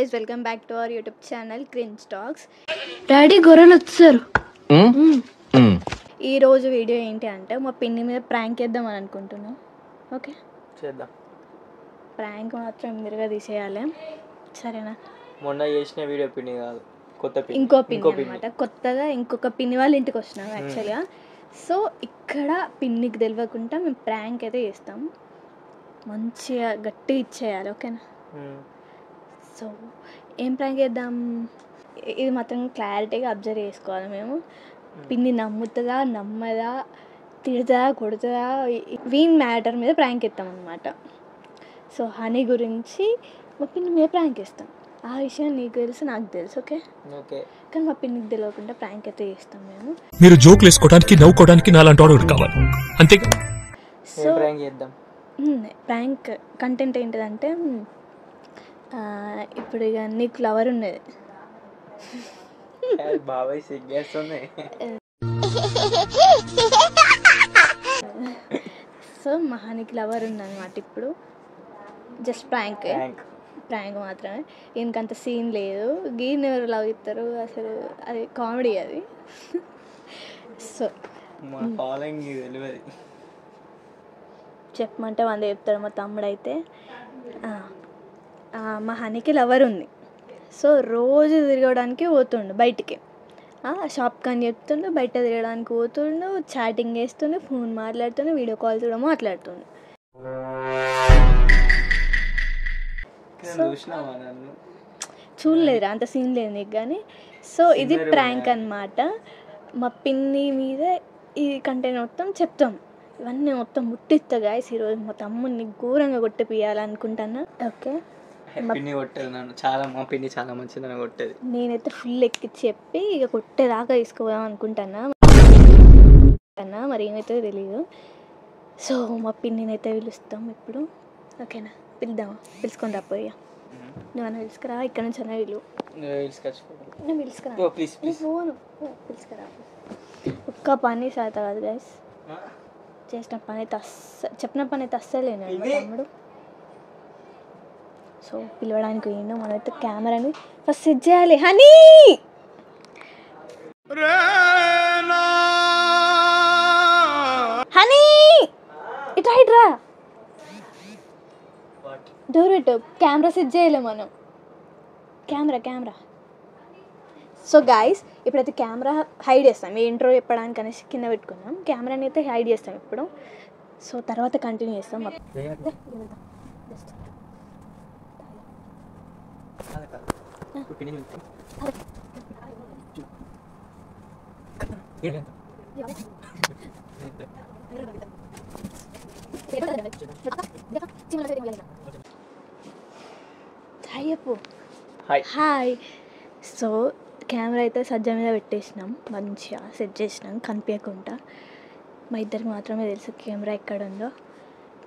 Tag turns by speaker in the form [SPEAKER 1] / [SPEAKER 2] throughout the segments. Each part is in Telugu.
[SPEAKER 1] guys, welcome back to our YouTube channel Cringe Talks.
[SPEAKER 2] Daddy గొర్రెలు వచ్చారు.
[SPEAKER 1] ఈ రోజు వీడియో ఏంటి అంటే మా పిన్ని మీద ప్రాంక్ చేద్దామని అనుకుంటున్నాం. ఓకే
[SPEAKER 3] చేద్దాం.
[SPEAKER 1] ప్రాంక్ మాత్రం మీరుగా తీసేయాలి, సరేనా?
[SPEAKER 3] మొన్న చేసిన వీడియో పిన్ని కాదు, కొత్త పిన్ని,
[SPEAKER 1] ఇంకో పిన్ని అనమాట. కొత్తగా ఇంకొక పిన్ని వాళ్ళ ఇంటికి వచ్చినాం యాక్చువల్గా. సో ఇక్కడ పిన్నికి తెలియకుండా మేము ప్రాంక్ అయితే చేస్తాం, మంచిగా గట్టిగా ఇచ్చేయాలి, ఓకేనా? సో ఏం ప్రాంక్ చేద్దాం, ఇది మాత్రం క్లారిటీగా అబ్జర్వ్ చేసుకోవాలి మేము. పిన్ని నమ్ముతుందా నమ్మదా, తిడుతుందా కొడుతుందా, వీన్ మ్యాటర్ మీద ప్రాంక్ ఇస్తాం అనమాట. సో హనీ గురించి మా పిన్ని మీద ప్రాంక్ ఇస్తాం. ఆ విషయం నీకు తెలుసు, నాకు తెలుసు, ఓకే? కానీ మా పిన్నికి తెలియకుండా ప్రాంక్ అయితే చేస్తాం మేము.
[SPEAKER 4] మీరు జోకులు వేసుకోవడానికి నవ్వుకోవడానికి నాలాంటి వాడు కావాలి అంతే.
[SPEAKER 1] సో ప్రాంక్ కంటెంట్ ఏంటిదంటే, ఇప్పుడు ఇక నీకు లవర్ ఉన్నది,
[SPEAKER 3] బాబాయ్ సిగ్గేస్తుంది.
[SPEAKER 1] సో మహానికి లవర్ ఉందన్నమాట. ఇప్పుడు జస్ట్ ప్రాంక్ మాత్రమే, ఇంకంత సీన్ లేదు. గీన్ ఎవరు లవ్ ఇస్తారు అసలు, అది కామెడీ అది. సో చెప్పమంటే 100 చెప్తాడు మా తమ్ముడు. అయితే మా హనీకి లవర్ ఉంది. సో రోజు తిరగడానికి పోతుండు బయటికి, షాప్కి అని చెప్తుండు, బయట తిరగడానికి పోతుండు, చాటింగ్ చేస్తుండు, ఫోన్ మాట్లాడుతుండు, వీడియో కాల్ కూడా మాట్లాడుతుండు. చూడలేదురా, అంత సీన్ లేదు నీకు కానీ. సో ఇది ప్రాంక్ అన్నమాట. మా పిన్ని మీద ఈ కంటెంట్ మొత్తం చెప్తాం, ఇవన్నీ మొత్తం ముట్టిస్తా గాయస్. ఈరోజు మా తమ్ముడిని ఘోరంగా కొట్టిపియాలనుకుంటున్నా, ఓకే?
[SPEAKER 3] పిన్ని కొట్టేది నన్ను చాలా, మా పిన్ని చాలా మంచిది నన్ను కొట్టేది.
[SPEAKER 1] నేనైతే ఫుల్ ఎక్కిచ్చి చెప్పి ఇక కొట్టేదాకా తీసుకోదాం అనుకుంటున్నా, మరి ఏమైతే తెలీదు. సో మా పిన్నిని అయితే పిలుస్తాం ఇప్పుడు, ఓకేనా? పిలుద్దామా? పిలుచుకొని రాపోయి, నువ్వన్నా పిలుచుకురా, ఇక్కడ నుంచి అన్న వీళ్ళు నేను పిలుచుకురా, పోను పిలుచుకురా. ఒక్క పని శాత కాదు గైస్, చేసిన పని అయితే చెప్పిన పని అయితే అస్సలేను తమ్ముడు. సో పిలవడానికి పోయిండు, మనమైతే కెమెరాని ఫస్ట్ సెట్ చేయాలి. హనీ హనీ ఇట్రా ఇట్రా, డోర్ పెట్టు, కెమెరా సెట్ చేయలే మనం. కెమెరా. సో గాయస్ ఇప్పుడైతే కెమెరా హైడ్ చేస్తాం, ఈ ఇంట్రో చెప్పడానికి అనేసి కింద పెట్టుకున్నాం. కెమెరాని అయితే హైడ్ చేస్తాం ఇప్పుడు. సో తర్వాత కంటిన్యూ చేస్తాం. హాయ్. సో కెమెరా అయితే సజ్జ మీద పెట్టేసినాం, మంచిగా సెట్ చేసినాం కనిపించకుండా. మా ఇద్దరికి మాత్రమే తెలుసు కెమెరా ఎక్కడ ఉందో.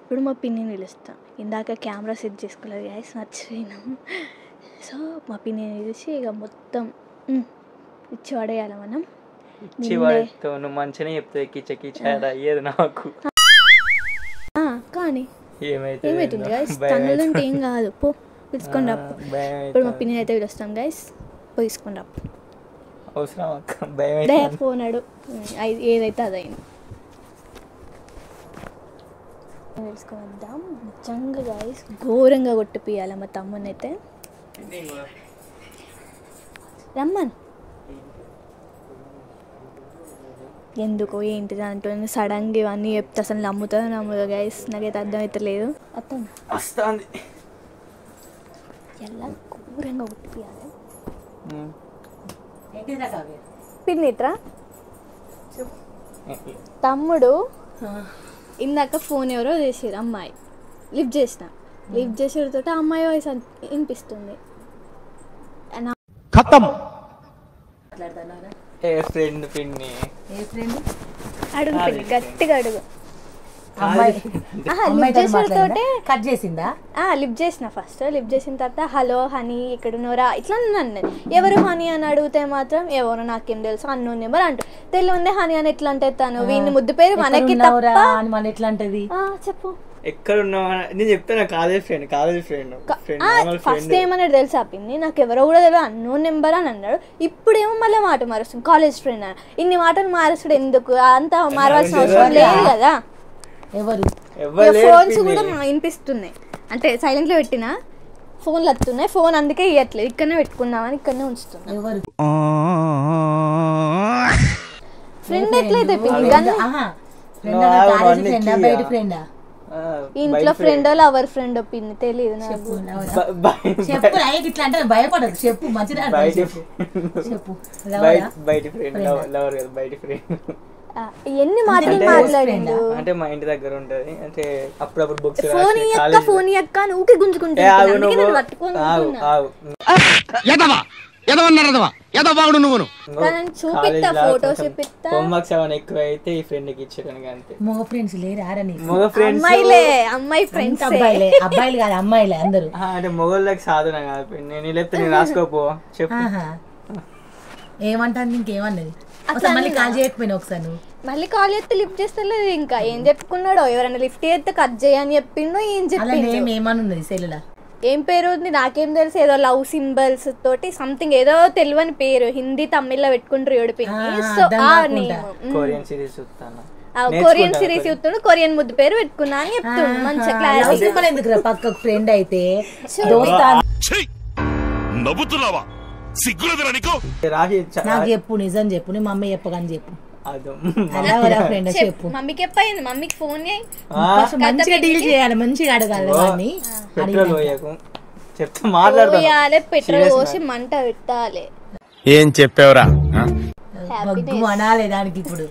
[SPEAKER 1] ఇప్పుడు మా పిన్నిని పిలుస్తాం. ఇందాక కెమెరా సెట్ చేసుకోలేదు గాయస్, మర్చిపోయినాం. సో మా పిన్నిని పిలిచి ఇక మొత్తం ఇచ్చి పడేయాలి మనం.
[SPEAKER 3] మంచిగా చెప్తే అయ్యేది నాకు,
[SPEAKER 1] కానీ ఏమైతుంది గాయస్, తన్నులంటే ఏం కాదు, పో పిలుచుకొని రా. ఇప్పుడు మా పిన్ని అయితే పిలుస్తాం గాయస్, తీసుకొని రా. పోనాడు, ఏదైతే అదైంది తెలుసుకొని వద్దాం. నిజంగా గాయస్ ఘోరంగా కొట్టిపియాలి మా తమ్ముని అయితే. రమ్మను, ఎందుకో ఏంటిది అంటుంది సడన్గా ఇవన్నీ చెప్తే అసలు నమ్ముతుందో గైస్, నాకైతే అర్థమైతే లేదు.
[SPEAKER 3] వస్తుంది
[SPEAKER 1] ఎలా ఘోరంగా కొట్టిపియాలి. పిన్నిట్రా తమ్ముడు, ఇందాక ఫోన్ ఎవరో చేసారు, అమ్మాయి లిఫ్ట్ చేసేటతో అమ్మాయి వాయిస్ వినిపిస్తుంది. అడుగు పిన్ని, గట్టిగా అడుగు. లిఫ్ట్ చేసిన ఫస్ట్, లిఫ్ట్ చేసిన తర్వాత హలో హనీ ఎక్కడున్నారా ఇట్లా నన్ను ఎవరు హనీ అని అడిగితే మాత్రం ఎవరు నాకేం తెలుసు అన్నోన్ నెంబర్ అంటూ తెలియదు. హనీ అని ఎట్లా అంటే తను వీని ముద్దు పేరు మనకి చెప్పు.
[SPEAKER 3] ఎక్కడ ఉన్నావు నేను చెప్తాను కాలేజ్ ఫ్రెండ్
[SPEAKER 1] ఫస్ట్ ఏమన్నాడు తెలుసా పిన్ని, నాకు ఎవరో కూడా తెలియదు అన్నోన్ నెంబర్ అని అన్నాడు. ఇప్పుడేమో మళ్ళీ మాట మారుస్తుంది కాలేజ్ ఫ్రెండ్ అని. ఇన్ని మాటలు మారుస్తాడు ఎందుకు, అంతా మారవలసిన అవసరం లేదు కదా. ఫోన్స్ కూడా వినిపిస్తున్నాయి అంటే సైలెంట్ లో పెట్టినా ఫోన్లు వస్తున్నాయి, ఫోన్ అందుకే ఇవ్వట్లేదు, ఇక్కడనే పెట్టుకుందామని ఇక్కడనే ఉంచుతున్నా. ఫ్రెండ్ ఎట్లయితే ఇంట్లో ఫ్రెండ్ లవర్ ఫ్రెండ్ పిన్ని తెలియదు నాకు.
[SPEAKER 5] భయపడదు చెప్పు మంచిదా
[SPEAKER 1] ఎన్ని మాటలు మాట్లాడిండు
[SPEAKER 3] అంటే మా ఇంటి దగ్గర ఉంటది అంటే అప్పుడప్పుడు బుక్స్
[SPEAKER 1] ఫోన్ ఇయ్యక్క ఫోన్ ఇయ్యక్క ఊకే గుంజుకుంటా చూపిస్తా ఫోటో చూపిస్తా.
[SPEAKER 3] హోంవర్క్స్ ఏమైనా ఎక్కువ అయితే ఈ ఫ్రెండ్ కి ఇచ్చేదానికి అంతే.
[SPEAKER 5] మగ ఫ్రెండ్స్ లేరారని
[SPEAKER 1] అమ్మాయిలే అమ్మాయి ఫ్రెండ్స్
[SPEAKER 5] అబ్బాయిలే అబ్బాయిలు కాదు అమ్మాయిలే అందరూ.
[SPEAKER 3] అంటే మొగోళ్ళకి సాధన కాదు నేను లేకపోతే నేను రాసుకోపో చెప్పు
[SPEAKER 5] ఏమంటాను ఇంకేమన్నది మళ్ళీ కాల్ చేయకపోయినా ఒకసారి నువ్వు
[SPEAKER 1] మళ్ళీ కాల్ చేస్తే లిఫ్ట్ చేస్తలేదు. ఇంకా ఏం చెప్పుకున్నాడో, ఎవరైనా లిఫ్ట్ చేస్తే కట్ చేయని చెప్పిండో ఏం చెప్పిండు.
[SPEAKER 5] ఏమనున్నది సెల్లులా
[SPEAKER 1] ఏం పేరు ఉంది నాకేం తెలుసు, ఏదో లవ్ సింబల్స్ తోటి సంథింగ్ ఏదో తెలియని పేరు, హిందీ తమిళ్లో పెట్టుకుంటారు ఏడిపోయింది. సో
[SPEAKER 3] కొరియన్ సిరీస్ చూస్తాను,
[SPEAKER 1] కొరియన్ సిరీస్ చూస్తాడు, కొరియన్ ముద్దు పేరు పెట్టుకున్నా అని చెప్తాడు. మంచిగా క్లారిటీ
[SPEAKER 5] ఎందుకు పక్కకు ఫ్రెండ్ అయితే నాకు చెప్పు నిజం చెప్పు, నీ మమ్మీ చెప్పగాని చెప్పు.
[SPEAKER 1] చెప్పు మమ్మీకి చెప్పయింది, మమ్మీకి ఫోన్ చేయి,
[SPEAKER 5] మంచిగా డీల్ చేయాలి, మంచిగా అడగాలి వాడిని.
[SPEAKER 1] పోయాలి పెట్రోల్ పోసి మంట పెట్టాలి.
[SPEAKER 6] ఏం చెప్పావురా
[SPEAKER 5] అనాలి దానికి ఇప్పుడు.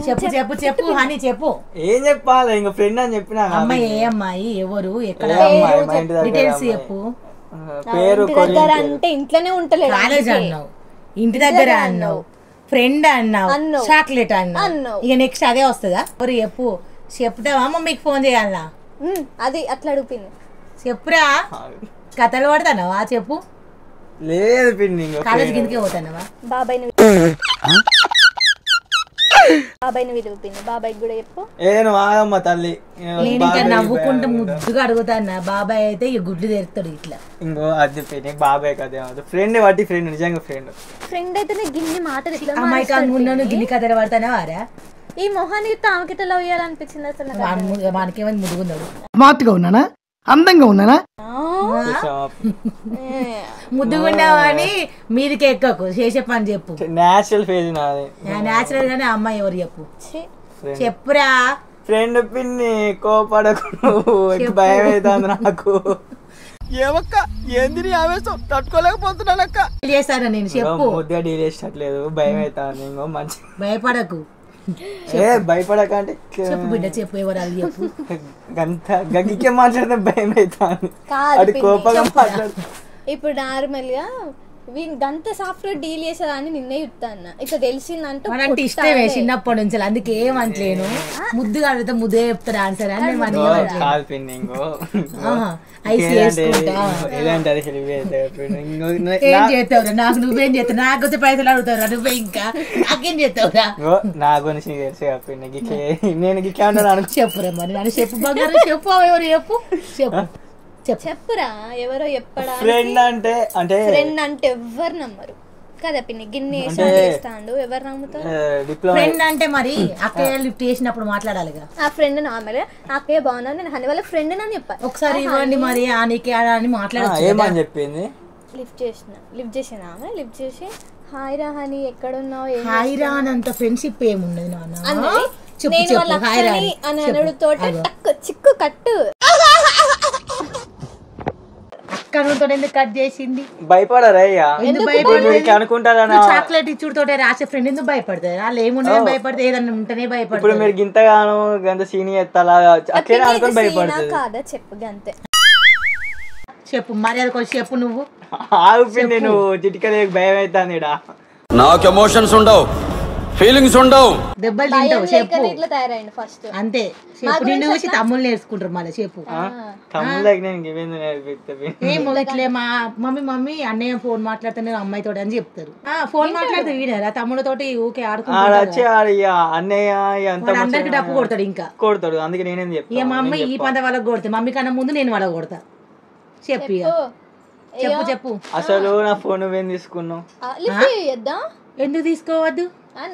[SPEAKER 5] చెప్పు చెప్పు చెప్పు హనీ చెప్పు.
[SPEAKER 3] ఏం చెప్పాలి ఇంకా ఫ్రెండ్ అని చెప్పిన.
[SPEAKER 5] అమ్మాయి ఏ అమ్మాయి ఎవరు ఎక్కడ డీటెయిల్స్ చెప్పు.
[SPEAKER 3] పేరు
[SPEAKER 1] అంటే ఇంట్లోనే ఉంటలేదు,
[SPEAKER 5] కాలేజ్ అన్నావు, ఇంటి దగ్గర అన్నావు, ఫ్రెండ్ అన్నావు, చాక్లెట్ అన్నావు, ఇక నెక్స్ట్ అదే వస్తుందా? ఎవరు చెప్పు, చెప్తావా మమ్మీకి ఫోన్ చేయాలనా?
[SPEAKER 1] అది అట్లా అడుగుపింది.
[SPEAKER 5] చెప్పురా, కథలు పడతానవా చెప్పు.
[SPEAKER 3] లేదు పిన్ని
[SPEAKER 5] కాలేజ్ కిందకే పోతానవా?
[SPEAKER 1] బాబాయ్ని విలువపింది, బాబాయ్ కూడా చెప్పు.
[SPEAKER 3] ఏను ఆగమ్మ తల్లి,
[SPEAKER 5] నేను ఇంకా నవ్వుకుంటూ ముద్దుగా అడుగుతాను. బాబాయ్ అయితే ఈ గుడ్లు తెరుతాడు ఇట్లా.
[SPEAKER 3] ఇంకో అది చెప్పి బాబాయ్ కదే ఫ్రెండ్ వాటి ఫ్రెండ్ నిజంగా
[SPEAKER 1] ఫ్రెండ్ అయితే గిన్ని మాటలు
[SPEAKER 5] అమ్మాయి కానుకున్నాను గిన్ని కథలు పడతానా వారా?
[SPEAKER 1] ఈ మొహానికి తామకిత లవ్ చేయాలనిపించింది అసలు.
[SPEAKER 5] మనకేమైంది ముద్దుగున్నాడు,
[SPEAKER 7] స్మార్ట్ గా ఉన్నానా, అందంగా ఉన్నానా,
[SPEAKER 5] ముద్దుగున్నావా అని మీదికి ఎక్కకు, చేసే పని చెప్పు.
[SPEAKER 3] నేచురల్ ఫేజ్ నాది,
[SPEAKER 5] నేచురల్ గానే. అమ్మాయి ఎవరు చెప్పు, చెప్పురా.
[SPEAKER 3] ఫ్రెండ్ పిన్ని కోపడకు, భయం అవుతుంది నాకు.
[SPEAKER 7] ఏమక్క ఏంది ఆవేశం తట్టుకోలేకపోతున్నానక్క.
[SPEAKER 5] చేస్తాను నేను చెప్పు.
[SPEAKER 3] ముద్దుగా డీల్ చేసట్లేదు, భయం అవుతుంది. ఇంకో మంచి
[SPEAKER 5] భయపడకు.
[SPEAKER 3] ఏ భయపడకంటే
[SPEAKER 5] చెప్పు బిడ్డ చెప్పు, ఎవరాలు చెప్పు.
[SPEAKER 3] గంత గగ్గికే మాట్లాడితే భయం అవుతుంది, అది కోపంగా మాట్లాడుతుంది.
[SPEAKER 1] ఇప్పుడు నార్మల్ గా గంత సాఫ్ట్వేర్ డీల్ చేసేదాన్ని నిన్నే చెప్తాను. ఇట్లా తెలిసిందంటే
[SPEAKER 5] అంటే ఇష్టమే చిన్నప్పటి నుంచి, అందుకే ఏమంటలేను. ముద్దుగా అడిగితే ముద్దే చెప్తాడు ఆన్సర్ అని మనం
[SPEAKER 3] కాదు పిన్ని. ఇంకో
[SPEAKER 5] ఏం చేస్తావురా నాకు, నువ్వేం చేస్తావు నాకు పైసలు అడుగుతావురా, నువ్వే ఇంకా నాకేం చేస్తావురా?
[SPEAKER 3] నా గురించి తెలుసు నేను
[SPEAKER 5] చెప్పురా మరి, నన్ను చెప్పు బంగారం చెప్పు. ఎవరు చెప్పు చెప్పు
[SPEAKER 1] చెప్పురా ఎవరో చెప్పడా.
[SPEAKER 3] ఫ్రెండ్ అంటే
[SPEAKER 1] ఫ్రెండ్ అంటే ఎవరు నమ్మరు కదా పిన్ని, గిన్నె చేస్తాడు ఎవరు నమ్ముతారు?
[SPEAKER 5] ఫ్రెండ్ అంటే మరి అక్కయ్య లిఫ్ట్ చేసినప్పుడు మాట్లాడాలిగా.
[SPEAKER 1] ఆ ఫ్రెండ్ నార్మల్ అక్కయ్య బాగున్నాను నేను హనీ వాళ్ళ ఫ్రెండ్ అని చెప్పాను.
[SPEAKER 5] ఒకసారి ఇవ్వండి మరి ఆనికి అని మాట్లాడచ్చు.
[SPEAKER 3] ఏమని చెప్పింది?
[SPEAKER 1] లిఫ్ట్ చేసిన ఆమె లిఫ్ట్ చేసి హాయ్ రా హనీ ఎక్కడున్నావు,
[SPEAKER 5] హాయ్ రా అంత ఫ్రెండ్షిప్ ఏమున్నది నాన్న.
[SPEAKER 1] నేను వాళ్ళ అక్కని అని అనడుతో చిక్కు కట్టు
[SPEAKER 5] కట్ చేసింది.
[SPEAKER 3] భయపడరయ్యా అనుకుంటారా?
[SPEAKER 5] చాక్లెట్ ఇచ్చుడుతో రాసే ఫ్రెండ్ ఎందుకు భయపడతారు? వాళ్ళు ఏముంటే భయపడితే ఏదన్నా ఉంటేనే భయపడతారు.
[SPEAKER 3] ఇప్పుడు మీరు గింతగానో గంత సీనియర్ ఎత్తాలా అట్లనే అనుకుని భయపడతారు
[SPEAKER 1] కాదా? చెప్పు గంతే
[SPEAKER 5] చెప్పు మరి అది కొంచెం చెప్పు. నువ్వు
[SPEAKER 3] ఆగు పిన్ని, నువ్వు చిటికలే భయం అవుతాను.
[SPEAKER 6] నాకు ఎమోషన్స్ ఉండవు, ఫీలింగ్స్ ఉండవు.
[SPEAKER 5] దెబ్బలు తింటావు చెప్పు
[SPEAKER 1] ఇట్లా తయారైంది ఫస్ట్
[SPEAKER 5] అంతే. చెప్పు నిన్ను చూసి తమ్ముళ్ళు నేర్చుకుంటారు మళ్ళీ చెప్పు.
[SPEAKER 3] తమ్ముళ్ళకి నేను ఇవేంది నేర్పిస్తా.
[SPEAKER 5] ఏమో ఇట్లే మా మమ్మీ అన్నయ్య ఫోన్ మాట్లాడుతున్నారు అమ్మాయితో అని చెప్తారు. ఫోన్ మాట్లాడితే వీడారా తమ్ముడితోటి ఊకే
[SPEAKER 3] ఆడుకుంటాడు అన్నయ్య
[SPEAKER 5] అందరికి డప్పు కొడతాడు ఇంకా
[SPEAKER 3] కొడతాడు. అందుకే నేనేం చెప్తా
[SPEAKER 5] ఇక మా అమ్మ ఈ పంట వాళ్ళకి కొడతా మమ్మీ కన్నా ముందు నేను వాళ్ళకి కొడతా. చెప్పు ఇక చెప్పు చెప్పు.
[SPEAKER 3] అసలు నా ఫోన్ నువ్వేం తీసుకున్నావు?
[SPEAKER 5] ఎందుకు తీసుకోవద్దు?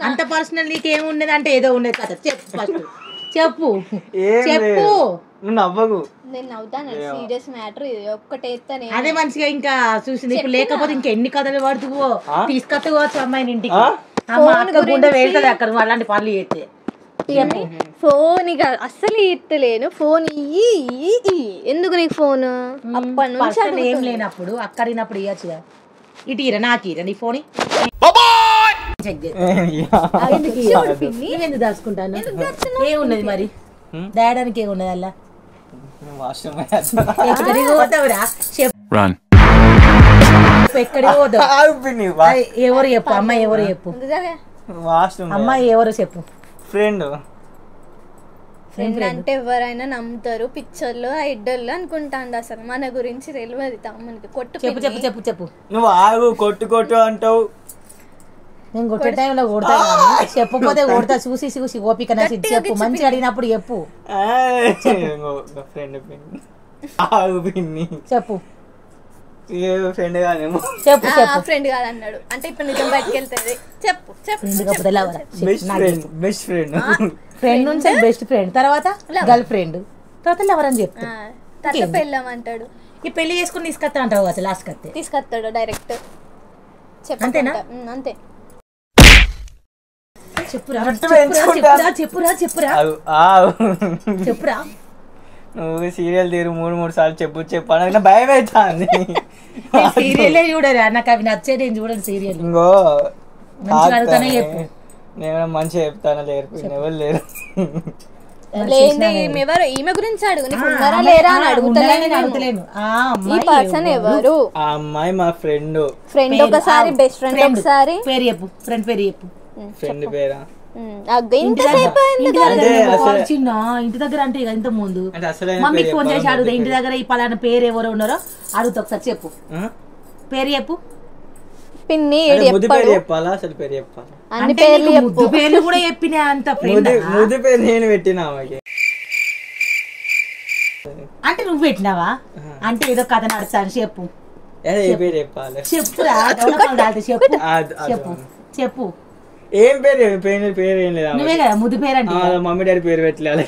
[SPEAKER 5] అంత పర్సనల్ నీకేముండదు అంటే ఏదో ఉండదు కదా. చెప్పు ఫస్ట్ చెప్పు చెప్పు.
[SPEAKER 3] నువ్వు నవ్వకు.
[SPEAKER 1] నేను నవ్వుతాను. సీరియస్ మ్యాటర్ ఇది ఒక్కటే.
[SPEAKER 5] అదే మంచిగా ఇంకా చూసింది. ఇప్పుడు లేకపోతే ఇంకా ఎన్ని కథలు పడుతువో తీసుకొచ్చుకోవచ్చు అమ్మాయిని ఇంటికి. అమ్మ అక్క గుండె వెళ్తుంది అక్కడ అలాంటి పనులు చేస్తే.
[SPEAKER 1] ఫోన్ ఇక అస్సలు ఇట్టలేను. ఫోన్ ఇయ్యి ఎందుకు నీకు ఫోన్? అప్పటి నుంచి
[SPEAKER 5] ఏం లేనప్పుడు అక్కడినప్పుడు ఇవ్వచ్చుగా. ఇటు ఇరా నాకు ఇరా నీ ఫోన్ ఎందుకు దాచుకుంటాను? ఏమున్నది మరి దాయడానికి? ఏమున్నది అలా ఎక్కడికి పోతావురా చెప్పు. ఎక్కడికి పోతావు? ఎవరు చెప్పు అమ్మాయి ఎవరు చెప్పు. అమ్మాయి ఎవరు చెప్పు.
[SPEAKER 3] ఫ్రెండ్
[SPEAKER 1] అంటే ఎవరైనా నమ్ముతారు పిక్చర్లో ఐడల్ అనుకుంటాండు. అసలు మన గురించి తెలియదు తమ్మునికి. కొట్టు
[SPEAKER 5] చెప్పు చెప్పు చెప్పు చెప్పు.
[SPEAKER 3] నువ్వు ఆగు. కొట్టు అంటావు.
[SPEAKER 5] నేను కొట్టే టైంలో కొడతా చెప్పకపోతే కొడతా. చూసి చూసి ఓపిక నచ్చి చెప్పు. మంచిగా అడిగినప్పుడు చెప్పు. చెప్పు
[SPEAKER 3] ఫ్రెండ్ కాదేమో.
[SPEAKER 5] చెప్పు చెప్పు.
[SPEAKER 1] ఫ్రెండ్ కాదన్నాడు అంటే ఇప్పుడు నిజం బయటకు వెళ్తుంది. చెప్పు చెప్పు.
[SPEAKER 3] Best friend.
[SPEAKER 5] ఫ్రెండ్ నుంచి బెస్ట్ ఫ్రెండ్, తర్వాత గర్ల్ ఫ్రెండ్, తర్వాత లవర్ అని చెప్తా.
[SPEAKER 1] పెళ్ళమంటాడు.
[SPEAKER 5] ఈ పెళ్లి చేసుకుని తీసుకొస్తా అంటావు అసలు లాస్ట్ కత్తే
[SPEAKER 1] తీసుకొస్తాడు డైరెక్ట్.
[SPEAKER 5] అంతేనా?
[SPEAKER 1] అంతే.
[SPEAKER 5] చెప్పురా చెప్పురా చెప్పురా చెప్పురా చెప్పురా.
[SPEAKER 3] నువ్వు సీరియల్ తీరు 3 సార్లు చెప్పు అనగా భయం అవుతుంది.
[SPEAKER 5] సీరియలే చూడరా నాకు అవి నచ్చే. నేను చూడండి సీరియల్.
[SPEAKER 3] ఇంకో
[SPEAKER 5] అడుగుతానే చెప్పు.
[SPEAKER 3] నేను మంచిగా చెప్తాను. లేరు ఎవరు లేరు.
[SPEAKER 1] ఎవరు ఈమె గురించి అడుగు. నీకు ఉన్నారా లేరా అని
[SPEAKER 5] అడుగుతలేను.
[SPEAKER 1] ఈ పర్సన్ ఎవరు?
[SPEAKER 3] ఆ అమ్మాయి మా ఫ్రెండ్.
[SPEAKER 1] ఫ్రెండ్ ఒకసారి బెస్ట్ ఫ్రెండ్ ఒకసారి.
[SPEAKER 5] పేరు చెప్పు. ఫ్రెండ్ పేరు చెప్పు.
[SPEAKER 3] ఫ్రెండ్ పేరా?
[SPEAKER 5] ఇంటి దగ్గర అంటే ఇంత ముందు మమ్మీకి ఫోన్ చేసి అడుగుతా. ఇంటి దగ్గర ఈ పలానా పేరు ఎవరు ఉన్నారో అడుగుతా. ఒకసారి చెప్పు పేరు చెప్పు.
[SPEAKER 1] పిన్ని
[SPEAKER 3] చెప్పాలా? అసలు పేరు చెప్పాలా?
[SPEAKER 1] అన్ని పేర్లు
[SPEAKER 5] కూడా చెప్పినా అంత
[SPEAKER 3] ముద్దు పేరు నేను పెట్టినా.
[SPEAKER 5] అంటే నువ్వు పెట్టినావా? అంటే ఏదో కథ నడుస్తాను చెప్పు.
[SPEAKER 3] పేరు చెప్పాలి.
[SPEAKER 5] చెప్పురా. చెప్పు చెప్పు చెప్పు.
[SPEAKER 3] ఏం పేరు? పేరు ఏం లేదా?
[SPEAKER 5] నువ్వే కదా ముద్దు పేరు అంటే.
[SPEAKER 3] మమ్మీ డాడీ పేరు పెట్టలేదు.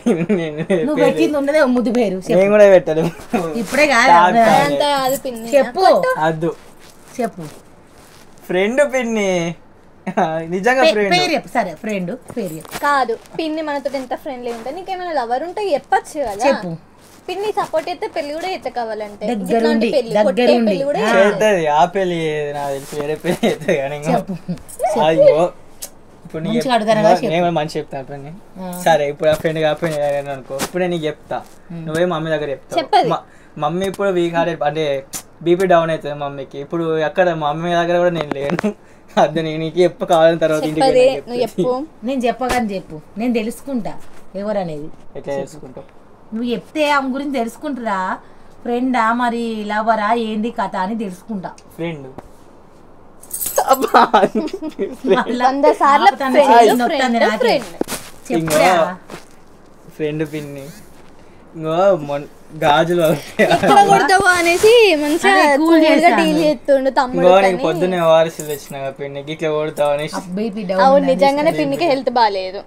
[SPEAKER 5] నువ్వు పెట్టింది ఉన్నదే ముద్దు పేరు.
[SPEAKER 3] నేను కూడా పెట్టాలి.
[SPEAKER 5] ఇప్పుడే కాదు చెప్పు.
[SPEAKER 3] అద్దు
[SPEAKER 5] చెప్పు.
[SPEAKER 3] ఫ్రెండ్ పిన్ని. నిజంగా ఫ్రెండ్
[SPEAKER 5] పేరు చెప్పు. సరే ఫ్రెండ్ పేరు చెప్పు.
[SPEAKER 1] కాదు పిన్ని మనతో ఎంత ఫ్రెండ్లీ ఉంటా. నీకేమైనా లవర్ ఉంటే చెప్పచ్చు కదా.
[SPEAKER 5] చెప్పు.
[SPEAKER 1] పిన్ని సపోర్ట్ అయితే పెళ్లి కూడా ఎత్త కావాలంటే
[SPEAKER 5] దగ్గరుండి
[SPEAKER 3] చేస్తుంది. ఆ పెళ్లి నాకు తెలిసి వేరే పెళ్లి అవుతుంది కానీ. అయ్యో ఇప్పుడు నేను మంచి చెప్తాను. సరే ఇప్పుడు ఆ ఫ్రెండ్ కాకపోయినా అనుకో. ఇప్పుడు నేను నీకు చెప్తా. నువ్వే మమ్మీ దగ్గర చెప్తావు. మమ్మీ ఇప్పుడు వీక్ హార్ట్ అంటే బీపీ డౌన్ అవుతుంది మమ్మీకి. ఇప్పుడు అక్కడ మమ్మీ దగ్గర కూడా నేను లేను. అదే నీకు చెప్ప కావాలని తర్వాత
[SPEAKER 5] నేను చెప్పగాని చెప్పు. నేను తెలుసుకుంటా ఎవరు అనేది.
[SPEAKER 3] ఎట్లా తెలుసుకుంటావు?
[SPEAKER 5] నువ్వు చెప్తే ఆమె గురించి తెలుసుకుంటారా? ఫ్రెండా మరి లవరా ఏంది కథ అని తెలుసుకుంటా.
[SPEAKER 3] ఫ్రెండ్ ఫ్రెండ్ పిన్ని. గాజులు
[SPEAKER 1] అనేసి మంచిగా
[SPEAKER 3] పొద్దున్నే వారసులు వచ్చిన పిన్నికి ఇట్లా కొడతావు అనేసి.
[SPEAKER 1] నిజంగానే పిన్నికి హెల్త్ బాగాలేదు.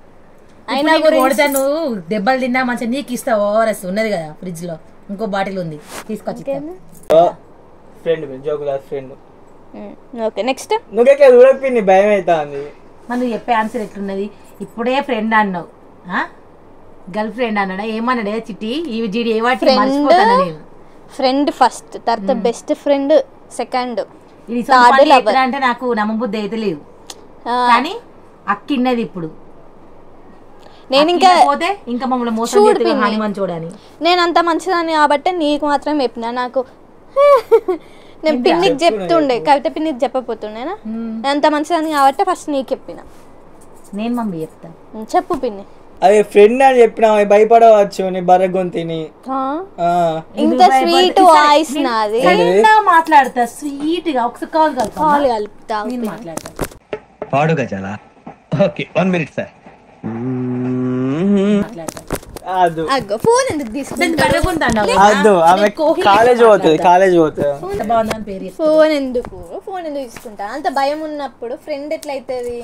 [SPEAKER 5] అయినా కొడతా. నువ్వు దెబ్బలు తిన్నా మంచిగా నీకు ఇస్తావు. ఓఆర్ఎస్ ఉన్నది కదా ఫ్రిడ్జ్ లో. ఇంకో బాటిల్ ఉంది తీసుకొచ్చి.
[SPEAKER 3] ఫ్రెండ్ జోకులా ఫ్రెండ్.
[SPEAKER 1] Okay next.
[SPEAKER 3] నువ్వే చూడపిన్ని భయం అవుతుంది.
[SPEAKER 5] మరి నువ్వు చెప్పే ఆన్సర్ ఎట్లున్నది? ఇప్పుడే ఫ్రెండ్ అన్నావు. గర్ల్ ఫ్రెండ్ అన్నాడా? ఏమన్నాడే చిట్టి? ఇవి జీడి ఏ వాటి మర్చిపోతాను నేను.
[SPEAKER 1] ఫ్రెండ్ ఫస్ట్, తర్వాత బెస్ట్ ఫ్రెండ్ సెకండ్,
[SPEAKER 5] అంటే నాకు నమ్మబుద్ధి అయితే లేదు. కానీ అక్కిన్నది ఇప్పుడు.
[SPEAKER 1] నేను ఇంకా
[SPEAKER 5] పోతే ఇంకా మమ్మల్ని మోసం చేస్తే హానిమన్ చూడని.
[SPEAKER 1] నేను అంత మంచిదాన్ని కాబట్టి నీకు మాత్రం చెప్పినా. నాకు నేను పిన్నికి చెప్తుండే, కవిత పిన్నికి చెప్పపోతుండేనా. అంత మంచిదాన్ని కాబట్టి ఫస్ట్ నీకు చెప్పిన.
[SPEAKER 5] నేను మమ్మీ చెప్తా.
[SPEAKER 1] చెప్పు పిన్ని.
[SPEAKER 3] అదే ఫ్రెండ్ అని చెప్పినా భయపడవచ్చు నీ బర్రె గొంతిని.
[SPEAKER 1] ఇంత స్వీట్ వాయిస్ నాది.
[SPEAKER 5] మాట్లాడతా స్వీట్ గా ఒకసారి కాల్
[SPEAKER 1] కలుపుతా.
[SPEAKER 5] నేను మాట్లాడతా.
[SPEAKER 6] పాడుగా చాలా. Okay 1 minute sir.
[SPEAKER 1] ఫోన్ ఎందుకు తీసుకుంటారు?
[SPEAKER 3] కాలేజ్ పోతుంది.
[SPEAKER 1] ఫోన్ ఎందుకు తీసుకుంటా? అంత భయం ఉన్నప్పుడు ఫ్రెండ్ ఎట్లయితది?